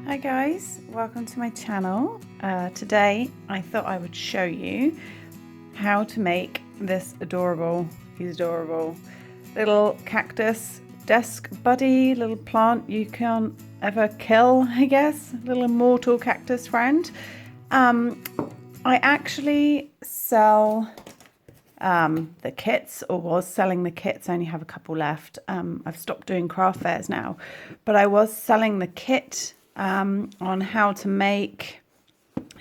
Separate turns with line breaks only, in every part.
Hi guys, welcome to my channel. Today I thought I would show you how to make this adorable little cactus desk buddy, little plant you can't ever kill, I guess, little immortal cactus friend. I actually sell the kits, or was selling the kits. I only have a couple left. I've stopped doing craft fairs now, but I was selling the kit on how to make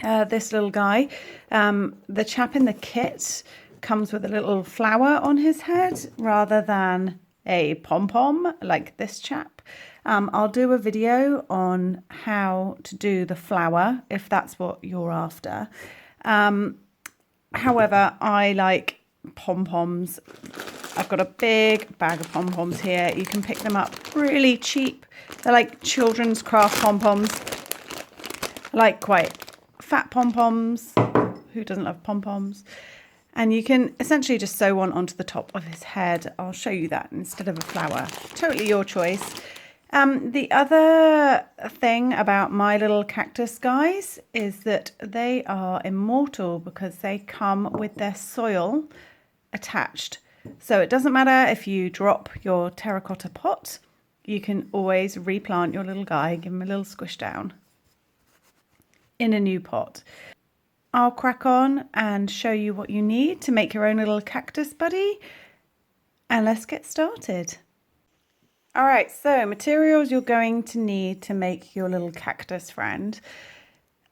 this little guy. The chap in the kit comes with a little flower on his head rather than a pom-pom like this chap. I'll do a video on how to do the flower if that's what you're after. However, I like pom-poms. I've got a big bag of pom-poms here. You can pick them up really cheap. They're like children's craft pom-poms. I like quite fat pom-poms. Who doesn't love pom-poms? And you can essentially just sew one onto the top of his head. I'll show you that instead of a flower. Totally your choice. The other thing about my little cactus guys is that they are immortal because they come with their soil attached. So it doesn't matter if you drop your terracotta pot, you can always replant your little guy, give him a little squish down in a new pot. I'll crack on and show you what you need to make your own little cactus buddy, and let's get started. All right, so materials you're going to need to make your little cactus friend.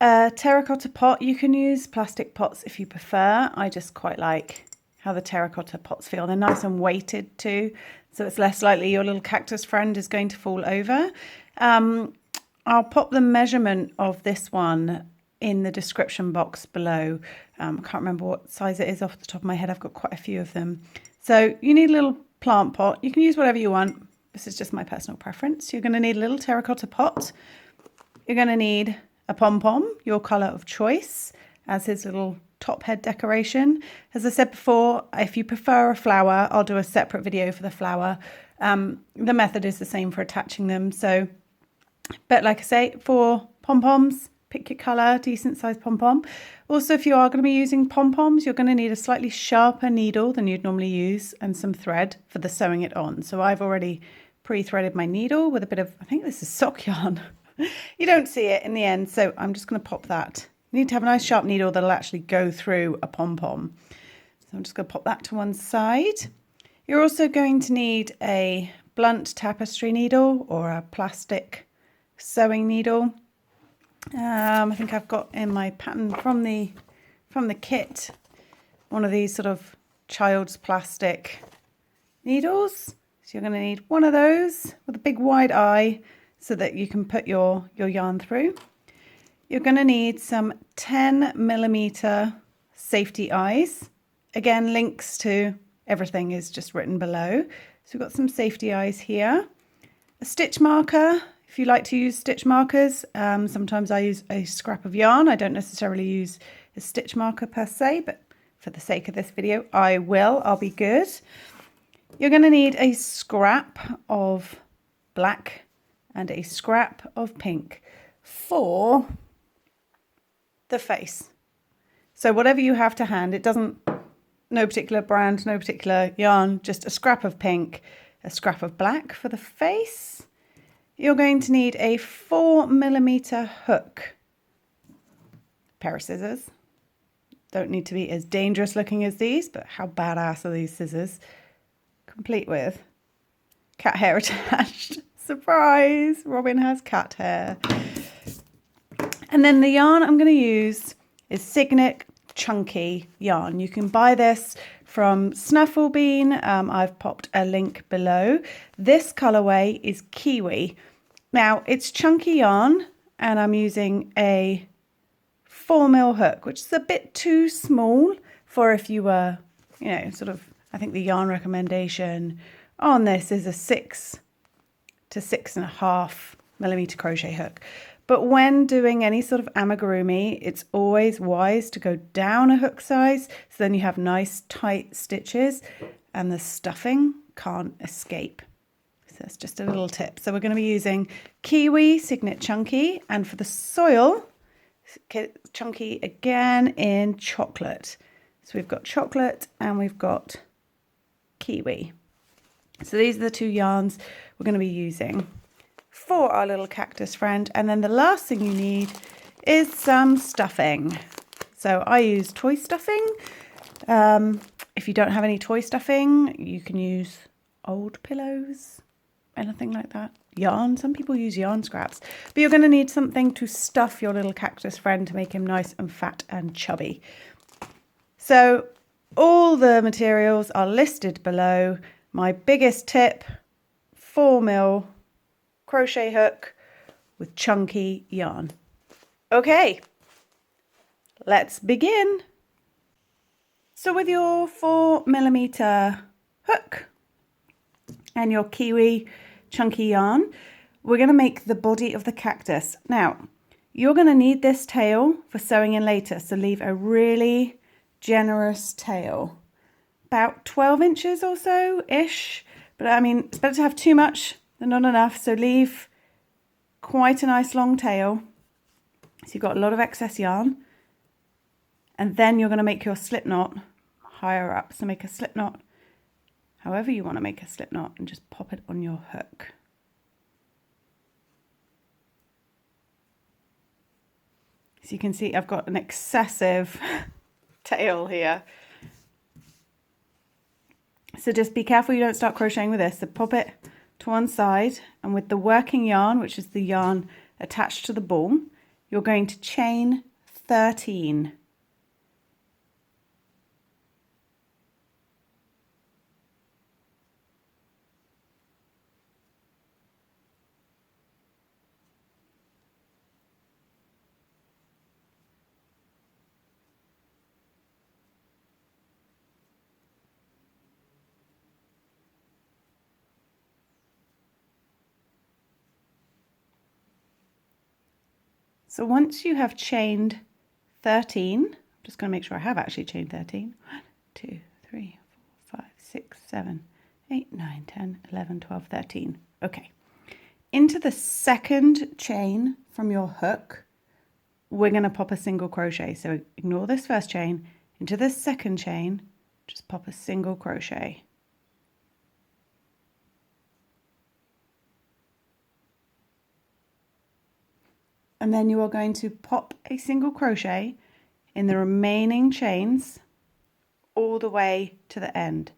Terracotta pot, you can use plastic pots if you prefer. I just quite like how the terracotta pots feel. They're nice and weighted too, so it's less likely your little cactus friend is going to fall over. I'll pop the measurement of this one in the description box below. I can't remember what size it is off the top of my head. I've got quite a few of them. So you need a little plant pot. You can use whatever you want. This is just my personal preference. You're going to need a little terracotta pot. You're going to need a pom-pom, your colour of choice, as his little top head decoration. As I said before, if you prefer a flower, I'll do a separate video for the flower. The method is the same for attaching them. So, but like I say, for pom-poms, pick your colour, decent sized pom-pom. Also, if you are going to be using pom-poms, you're going to need a slightly sharper needle than you'd normally use and some thread for the sewing it on. So I've already pre-threaded my needle with a bit of, I think this is sock yarn. You don't see it in the end, so I'm just going to pop that. You need to have a nice sharp needle that'll actually go through a pom-pom. So I'm just going to pop that to one side. You're also going to need a blunt tapestry needle or a plastic sewing needle. I think I've got in my pattern from the kit one of these sort of child's plastic needles. So you're going to need one of those with a big wide eye so that you can put your yarn through. You're going to need some 10mm safety eyes. Again, links to everything is just written below. So we've got some safety eyes here. A stitch marker. If you like to use stitch markers, sometimes I use a scrap of yarn. I don't necessarily use a stitch marker per se, but for the sake of this video, I will. I'll be good. You're going to need a scrap of black and a scrap of pink for the face. So whatever you have to hand, it doesn't, no particular brand, no particular yarn, just a scrap of pink, a scrap of black for the face. You're going to need a 4mm hook, pair of scissors. Don't need to be as dangerous looking as these, but how badass are these scissors? Complete with cat hair attached. Surprise! Robin has cat hair. And then the yarn I'm going to use is Cygnet Chunky yarn. You can buy this from Snaffle Bean. I've popped a link below. This colorway is Kiwi. Now it's chunky yarn and I'm using a 4mm hook, which is a bit too small for if you were, you know, sort of, I think the yarn recommendation on this is a 6 to 6.5mm crochet hook. But when doing any sort of amigurumi, it's always wise to go down a hook size, so then you have nice tight stitches and the stuffing can't escape. So that's just a little tip. So we're going to be using Kiwi, Cygnet Chunky, and for the soil, Chunky again in chocolate. So we've got chocolate and we've got Kiwi. So these are the two yarns we're going to be using for our little cactus friend. And then the last thing you need is some stuffing. So I use toy stuffing. If you don't have any toy stuffing, you can use old pillows, anything like that. Yarn, some people use yarn scraps. But you're going to need something to stuff your little cactus friend to make him nice and fat and chubby. So all the materials are listed below. My biggest tip, 4mm crochet hook with chunky yarn. Okay, let's begin. So with your 4mm hook and your Kiwi chunky yarn, we're going to make the body of the cactus. Now, you're going to need this tail for sewing in later, so leave a really generous tail. About 12 inches or so-ish, but I mean, it's better to have too much than not enough, so leave quite a nice long tail. So you've got a lot of excess yarn. And then you're going to make your slip knot higher up. So make a slip knot however you want to make a slip knot and just pop it on your hook. So you can see I've got an excessive tail here. So just be careful you don't start crocheting with this. So pop it to one side, and with the working yarn, which is the yarn attached to the ball, you're going to chain 13. So once you have chained 13, I'm just going to make sure I have actually chained 13. 1, 2, 3, 4, 5, 6, 7, 8, 9, 10, 11, 12, 13. Okay. Into the second chain from your hook, we're going to pop a single crochet. So ignore this first chain. Into the second chain, just pop a single crochet. And then you are going to pop a single crochet in the remaining chains all the way to the end.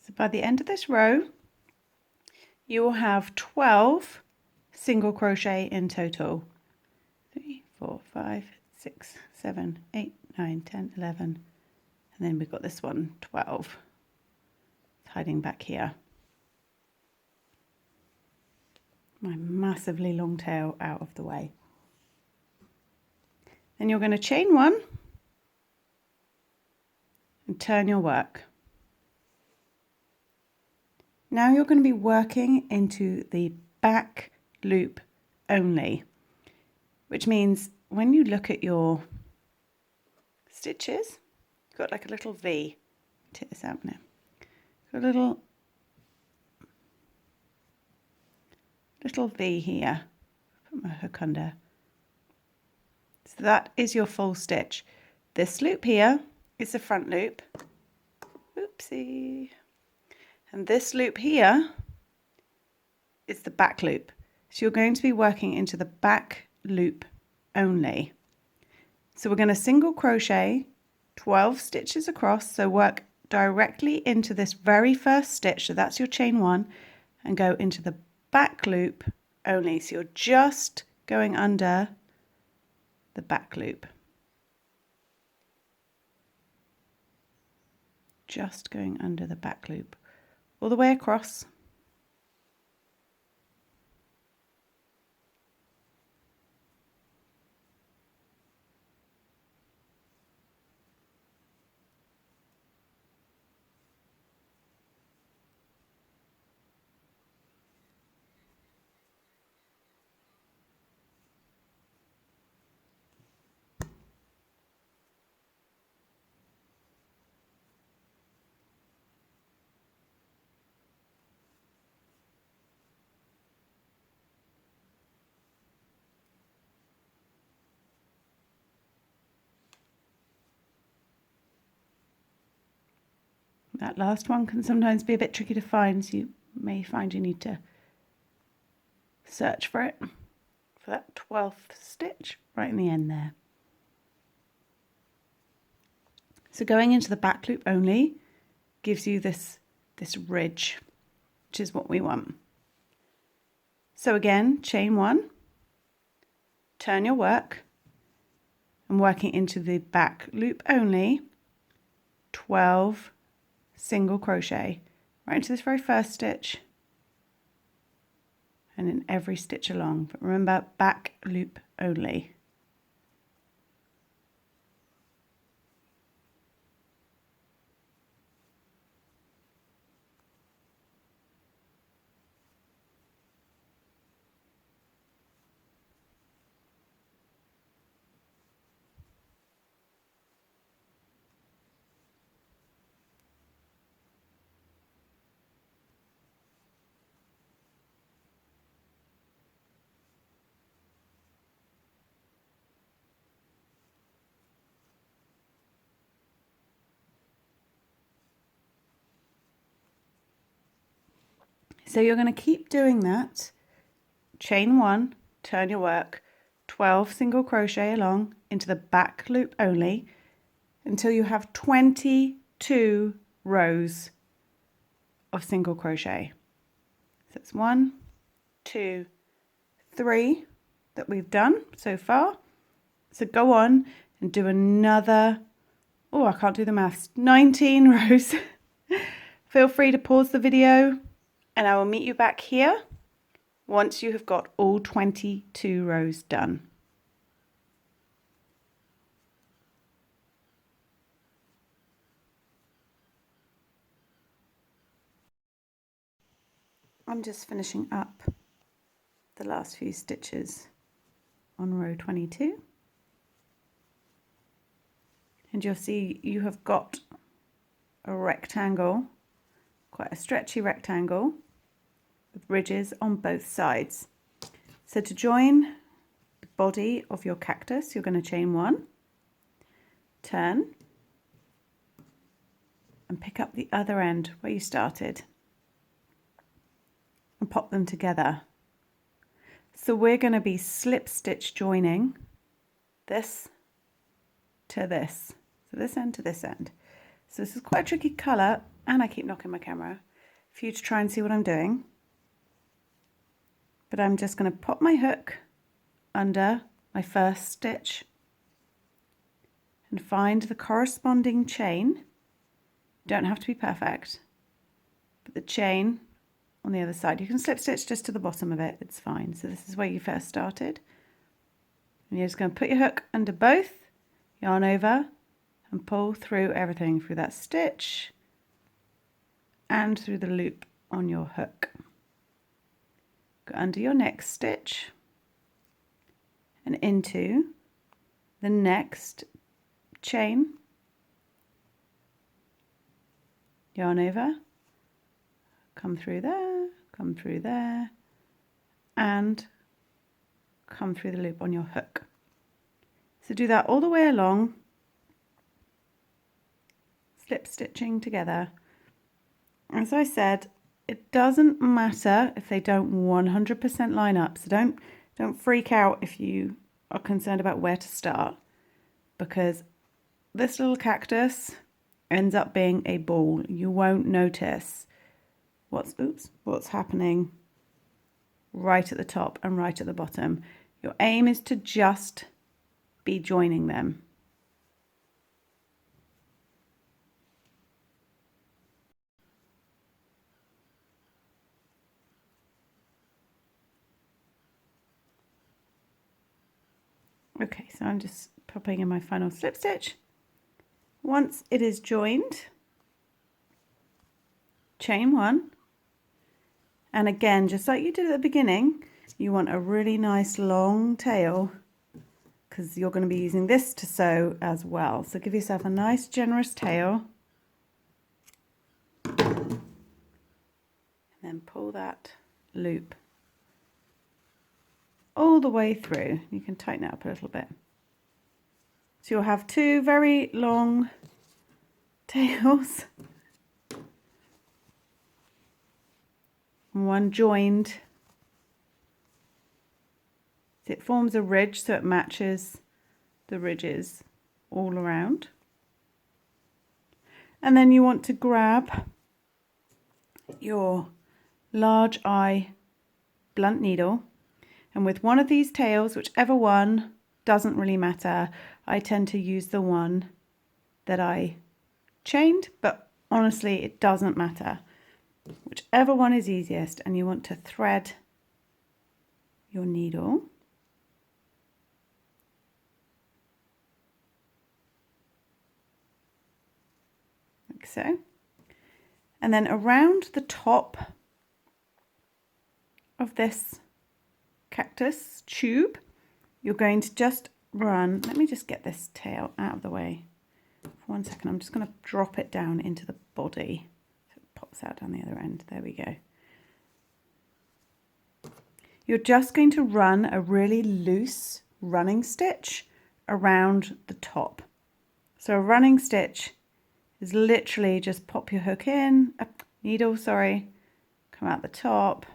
So by the end of this row, you will have 12 single crochet in total. 3, 4, 5, 6, 7, 8, 9, 10, 11. And then we've got this one, 12. It's hiding back here. My massively long tail out of the way. Then you're going to chain one and turn your work. Now you're going to be working into the back loop only, which means when you look at your stitches, you've got like a little V. Take this out now. A little V here. Put my hook under. So that is your full stitch. This loop here is the front loop. Oopsie. And this loop here is the back loop. So you're going to be working into the back loop only. So we're going to single crochet 12 stitches across. So work directly into this very first stitch, so that's your chain 1, and go into the back loop only. So you're just going under the back loop. Just going under the back loop all the way across. That last one can sometimes be a bit tricky to find, so you may find you need to search for it, for that 12th stitch right in the end there. So going into the back loop only gives you this ridge, which is what we want. So again, chain 1, turn your work, and working into the back loop only, 12 single crochet right into this very first stitch and in every stitch along, but remember, back loop only. So you're going to keep doing that. Chain 1, turn your work, 12 single crochet along into the back loop only until you have 22 rows of single crochet. So it's 1, 2, 3 that we've done so far. So go on and do another, oh, I can't do the maths, 19 rows. Feel free to pause the video and I will meet you back here once you have got all 22 rows done. I'm just finishing up the last few stitches on row 22. And you'll see you have got a rectangle, quite a stretchy rectangle with ridges on both sides. So to join the body of your cactus, you're going to chain 1, turn, and pick up the other end where you started and pop them together. So we're going to be slip stitch joining this to this. So this end to this end. So this is quite a tricky colour, and I keep knocking my camera for you to try and see what I'm doing. But I'm just going to pop my hook under my first stitch and find the corresponding chain. You don't have to be perfect, but the chain on the other side. You can slip stitch just to the bottom of it, it's fine. So this is where you first started. And you're just going to put your hook under both, yarn over, and pull through everything, through that stitch and through the loop on your hook. Go under your next stitch and into the next chain, yarn over, come through there, and come through the loop on your hook. So do that all the way along, slip stitching together. As I said, it doesn't matter if they don't 100% line up, so don't freak out if you are concerned about where to start, because this little cactus ends up being a ball. You won't notice what's happening right at the top and right at the bottom. Your aim is to just be joining them. Okay, so I'm just popping in my final slip stitch. Once it is joined, chain 1, and again, just like you did at the beginning, you want a really nice long tail because you're going to be using this to sew as well. So give yourself a nice generous tail and then pull that loop all the way through. You can tighten it up a little bit. So you'll have 2 very long tails, one joined. It forms a ridge so it matches the ridges all around. And then you want to grab your large eye blunt needle, and with one of these tails, whichever one, doesn't really matter. I tend to use the one that I chained, but honestly it doesn't matter. Whichever one is easiest, and you want to thread your needle like so, and then around the top of this cactus tube you're going to just run, let me just get this tail out of the way for 1 second. I'm just going to drop it down into the body so it pops out down the other end. There we go. You're just going to run a really loose running stitch around the top. So a running stitch is literally just pop your hook in, needle, sorry, come out the top,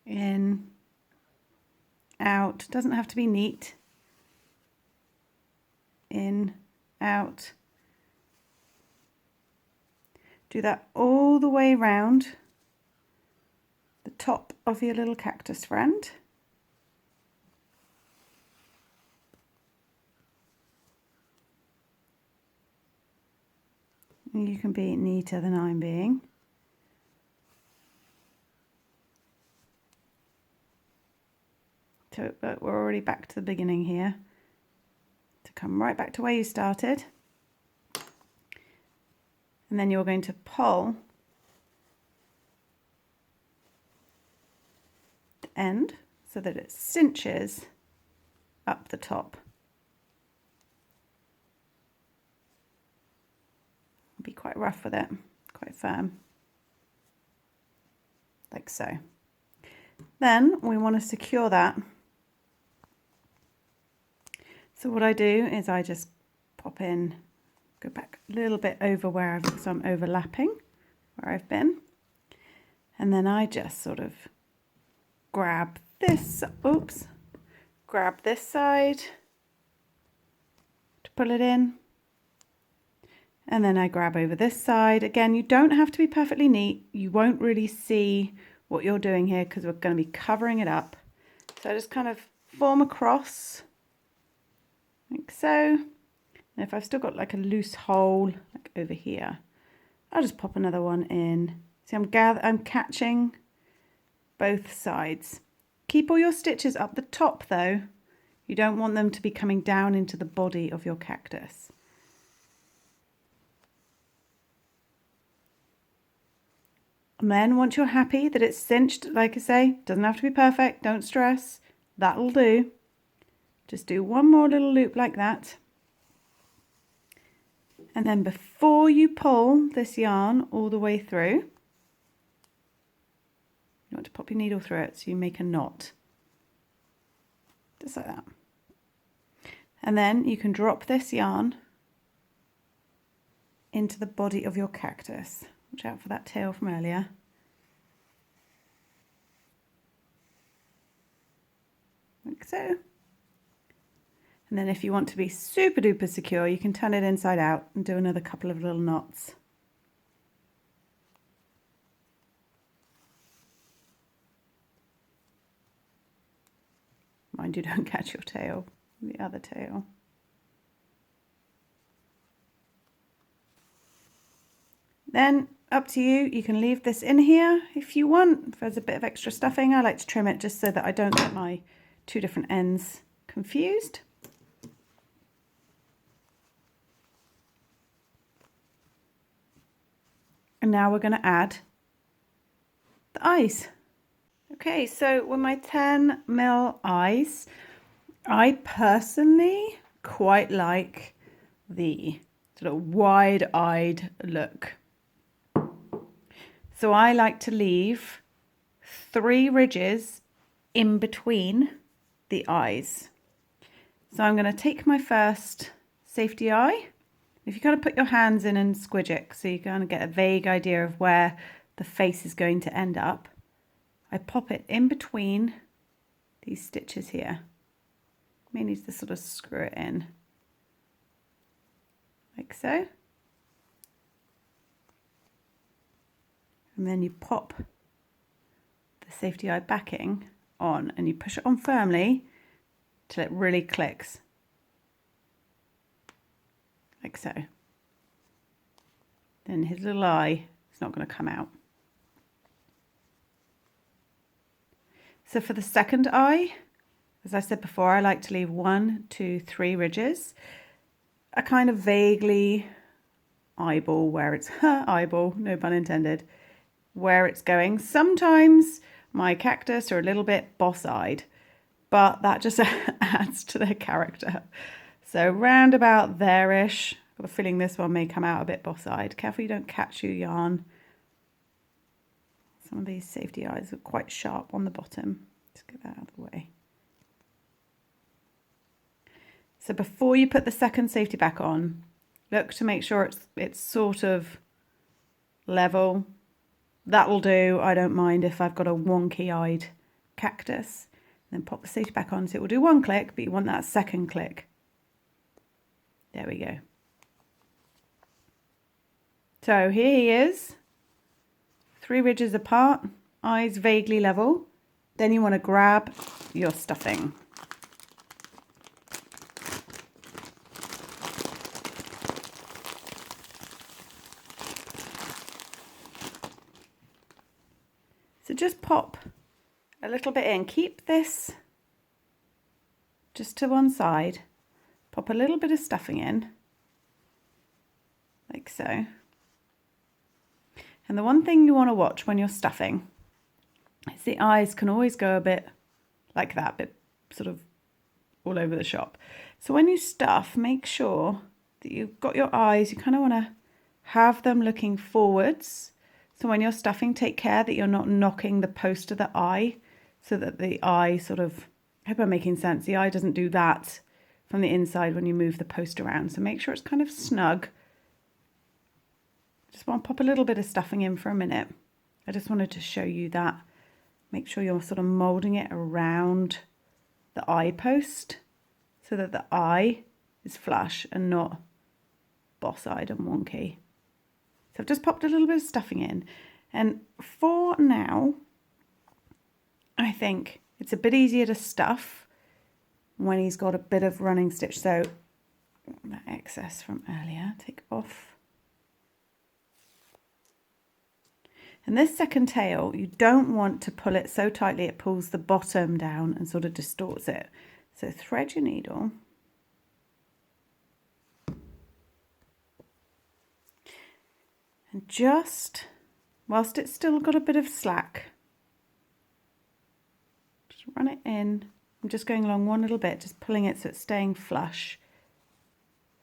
in, out, doesn't have to be neat, in, out. Do that all the way around the top of your little cactus friend. You can be neater than I'm being. So, but we're already back to the beginning here. To come right back to where you started. And then you're going to pull the end so that it cinches up the top. Be quite rough with it, quite firm, like so. Then we want to secure that. So what I do is I just pop in, go back a little bit over where so I'm overlapping where I've been, and then I just sort of grab this, grab this side to pull it in, and then I grab over this side. Again, you don't have to be perfectly neat. You won't really see what you're doing here because we're going to be covering it up. So I just kind of form a cross like so. And if I've still got like a loose hole like over here, I'll just pop another one in. See, I'm catching both sides. Keep all your stitches up the top though. You don't want them to be coming down into the body of your cactus. And then once you're happy that it's cinched, like I say, doesn't have to be perfect, don't stress, that'll do. Just do one more little loop like that. And then before you pull this yarn all the way through, you want to pop your needle through it so you make a knot. Just like that. And then you can drop this yarn into the body of your cactus. Watch out for that tail from earlier. Like so. And And then if you want to be super duper secure, you can turn it inside out and do another couple of little knots. Mind you don't catch your tail, the other tail. Then up to you, you can leave this in here if you want. If there's a bit of extra stuffing, I like to trim it just so that I don't get my two different ends confused. And now we're going to add the eyes. Okay, so with my 10mm eyes, I personally quite like the sort of wide-eyed look. So I like to leave 3 ridges in between the eyes. So I'm going to take my first safety eye. If you kind of put your hands in and squidge it so you kind of get a vague idea of where the face is going to end up, I pop it in between these stitches here. May need to sort of screw it in, like so. And then you pop the safety eye backing on and you push it on firmly till it really clicks, like so. Then his little eye is not going to come out. So for the second eye, as I said before, I like to leave 1, 2, 3 ridges. I kind of vaguely eyeball where it's eyeball, no pun intended, where it's going. Sometimes my cactus are a little bit boss-eyed, but that just adds to their character. So round about there-ish. I've got a feeling this one may come out a bit boss-eyed. Careful you don't catch your yarn. Some of these safety eyes are quite sharp on the bottom. Let's get that out of the way. So before you put the second safety back on, look to make sure it's sort of level. That'll do. I don't mind if I've got a wonky-eyed cactus. Then pop the safety back on so it will do 1 click, but you want that second click. There we go. So here he is. 3 ridges apart, eyes vaguely level. Then you want to grab your stuffing. So just pop a little bit in. Keep this just to one side. Pop a little bit of stuffing in, like so. And the one thing you want to watch when you're stuffing is the eyes can always go a bit like that, a bit sort of all over the shop. So when you stuff, make sure that you've got your eyes, you kind of want to have them looking forwards. So when you're stuffing, take care that you're not knocking the post of the eye so that the eye sort of, I hope I'm making sense, the eye doesn't do that from the inside when you move the post around. So make sure it's kind of snug. Just want to pop a little bit of stuffing in for a minute. I just wanted to show you that. Make sure you're sort of molding it around the eye post so that the eye is flush and not boss-eyed and wonky. So I've just popped a little bit of stuffing in. And for now, I think it's a bit easier to stuff when he's got a bit of running stitch. So that excess from earlier, take off. And this second tail, you don't want to pull it so tightly it pulls the bottom down and sort of distorts it. So thread your needle. And just, whilst it's still got a bit of slack, just run it in. I'm just going along one little bit, just pulling it so it's staying flush.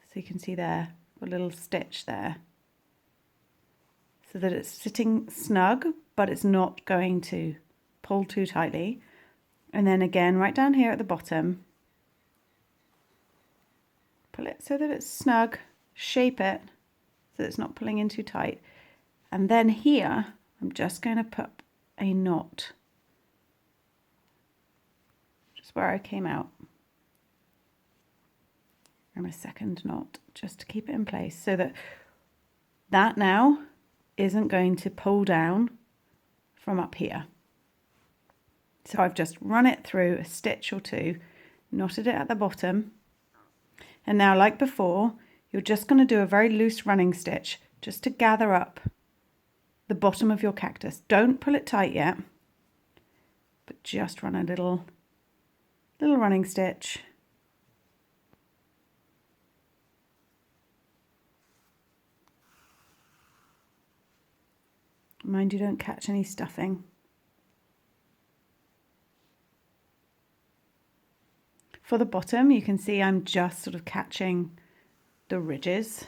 So you can see there, a little stitch there. So that it's sitting snug, but it's not going to pull too tightly. And then again, right down here at the bottom, pull it so that it's snug, shape it so that it's not pulling in too tight. And then here, I'm just going to put a knot, just where I came out. and a second knot just to keep it in place, so that that now isn't going to pull down from up here. So I've just run it through a stitch or two, knotted it at the bottom, and now, like before, you're just going to do a very loose running stitch just to gather up the bottom of your cactus. Don't pull it tight yet, but just run a little running stitch. Mind you don't catch any stuffing. For the bottom, you can see I'm just sort of catching the ridges.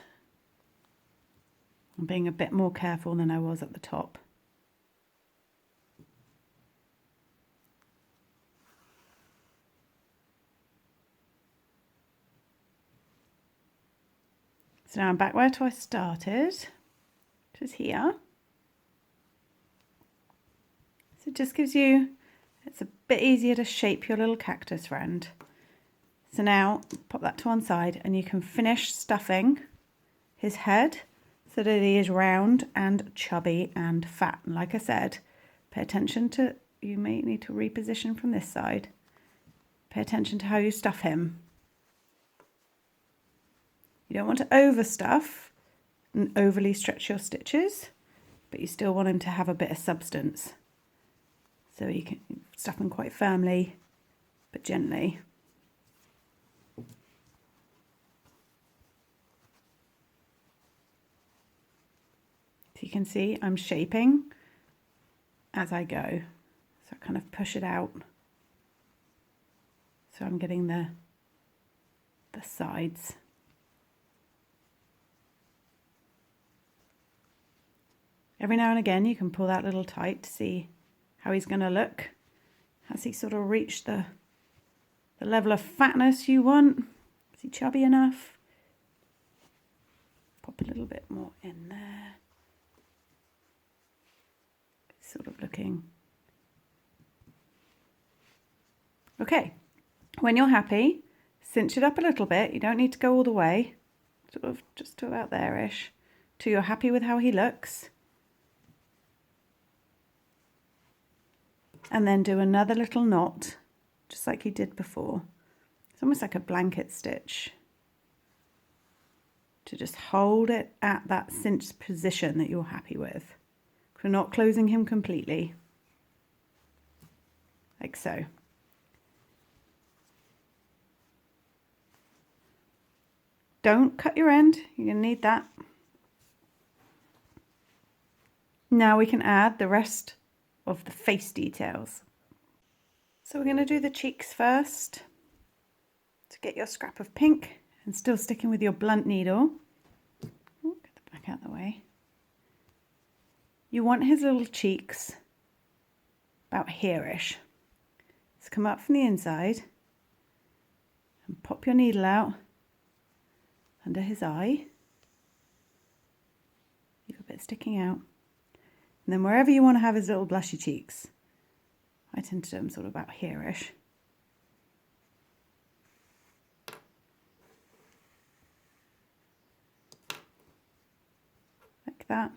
I'm being a bit more careful than I was at the top. So now I'm back where I started, which is here. So it just gives you, it's a bit easier to shape your little cactus friend. So now pop that to one side and you can finish stuffing his head so that he is round and chubby and fat. And like I said, pay attention to, you may need to reposition from this side. Pay attention to how you stuff him. You don't want to overstuff and overly stretch your stitches, but you still want him to have a bit of substance. So you can stuff him quite firmly, but gently. So you can see I'm shaping as I go. So I kind of push it out. So I'm getting the sides. Every now and again you can pull that little tight to see how he's going to look. Has he sort of reached the level of fatness you want? Is he chubby enough? Pop a little bit more in there. Sort of looking. Okay, when you're happy, cinch it up a little bit. You don't need to go all the way, sort of just to about there-ish, till you're happy with how he looks. And then do another little knot, just like you did before. It's almost like a blanket stitch, to just hold it at that cinched position that you're happy with. We're not closing him completely, like so. Don't cut your end, you're going to need that. Now we can add the rest of the face details. So we're going to do the cheeks first. To get your scrap of pink and still sticking with your blunt needle. Ooh, get the back out of the way. You want his little cheeks about here-ish. So come up from the inside and pop your needle out under his eye. Leave a bit sticking out. And then wherever you want to have his little blushy cheeks, I tend to do them sort of about here-ish. Like that.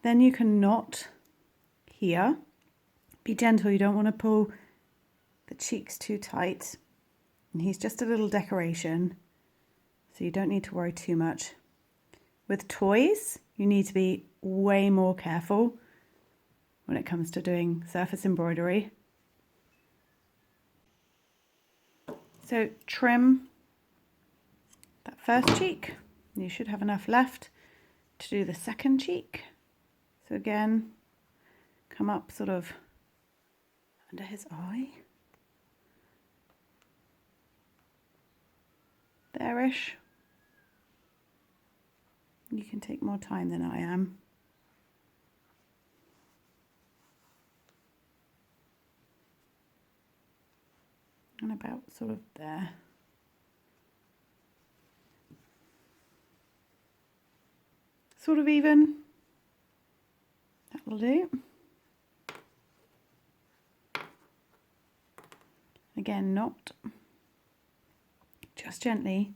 Then you can knot here. Be gentle, you don't want to pull the cheeks too tight. And he's just a little decoration, so you don't need to worry too much. With toys, you need to be way more careful when it comes to doing surface embroidery. So trim that first cheek. You should have enough left to do the second cheek. So again, come up sort of under his eye. There-ish. You can take more time than I am. And about sort of there. Sort of even. That'll do. Again, knot. just gently.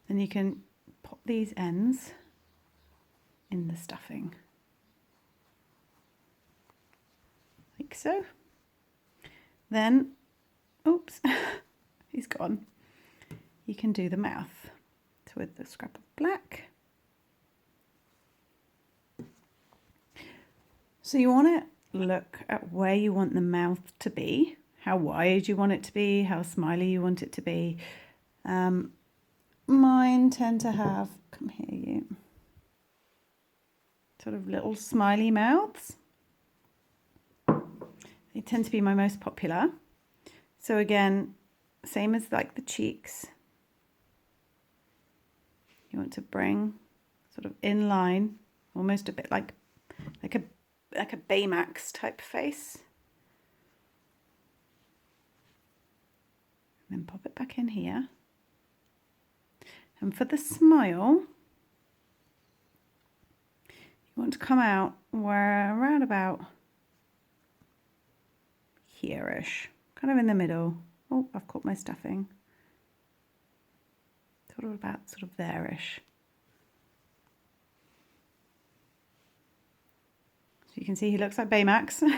Then you can pop these ends in the stuffing, like so. Then, oops, he's gone. You can do the mouth. So with the scrap of black. So you want to look at where you want the mouth to be, how wide you want it to be, how smiley you want it to be. Mine tend to have, come here you, sort of little smiley mouths. They tend to be my most popular. So again, same as like the cheeks. You want to bring sort of in line, almost a bit like a Baymax type face. And then pop it back in here. And for the smile, you want to come out where around about here-ish, kind of in the middle. Oh, I've caught my stuffing. Sort of there-ish. So you can see he looks like Baymax. So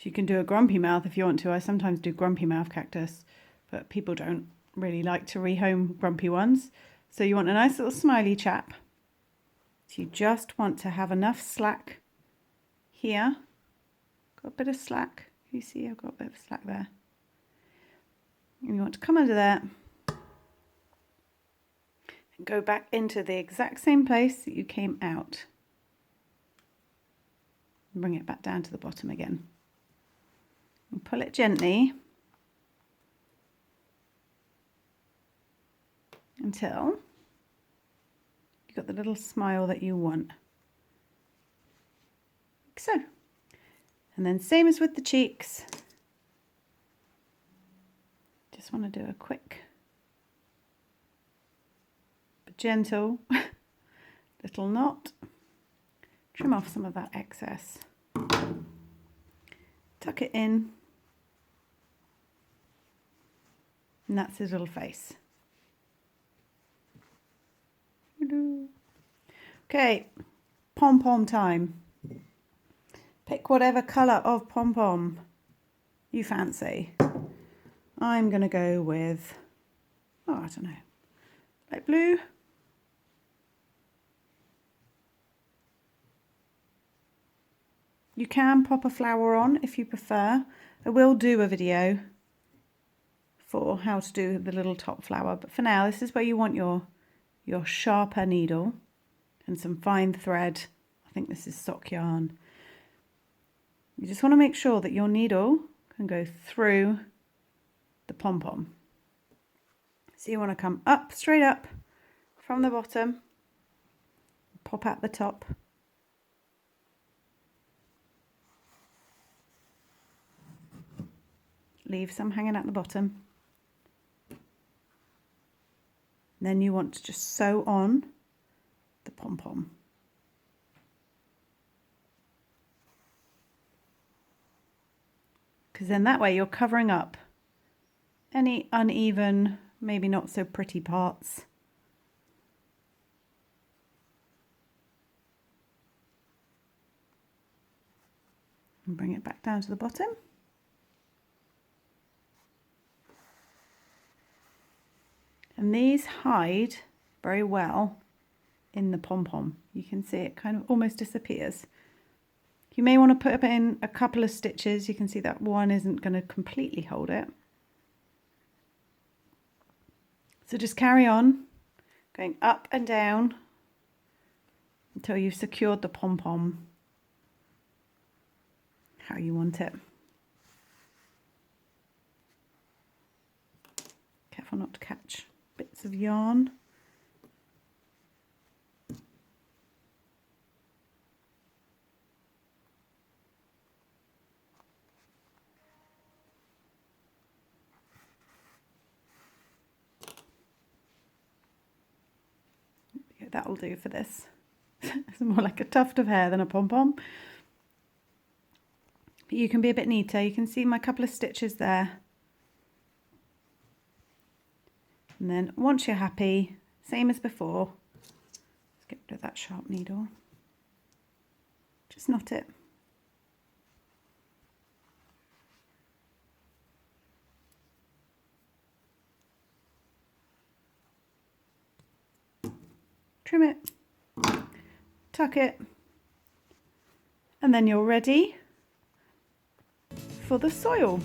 you can do a grumpy mouth if you want to. I sometimes do grumpy mouth cactus, but people don't really like to rehome grumpy ones. So you want a nice little smiley chap. So you just want to have enough slack here. Got a bit of slack. You see I've got a bit of slack there. And you want to come under there and go back into the exact same place that you came out. And bring it back down to the bottom again. And pull it gently until you've got the little smile that you want. Like so. And then same as with the cheeks. Just want to do a quick but gentle little knot. Trim off some of that excess. Tuck it in. And that's his little face. Okay, pom-pom time. Pick whatever colour of pom-pom you fancy. I'm going to go with, oh, I don't know, light blue. You can pop a flower on if you prefer. I will do a video for how to do the little top flower, but for now this is where you want your sharper needle and some fine thread. I think this is sock yarn. You just want to make sure that your needle can go through the pom-pom. So you want to come up, straight up from the bottom, pop out the top. Leave some hanging at the bottom. Then you want to just sew on the pom-pom. Because then that way you're covering up any uneven, maybe not so pretty parts. And bring it back down to the bottom. And these hide very well in the pom-pom. You can see it kind of almost disappears. You may want to put in a couple of stitches. You can see that one isn't going to completely hold it. So just carry on, going up and down until you've secured the pom-pom how you want it. Careful not to catch bits of yarn. That'll do for this. It's more like a tuft of hair than a pom-pom. but you can be a bit neater. You can see my couple of stitches there. And then once you're happy, same as before, let's get rid of that sharp needle. Just knot it. Trim it, tuck it, and then you're ready for the soil.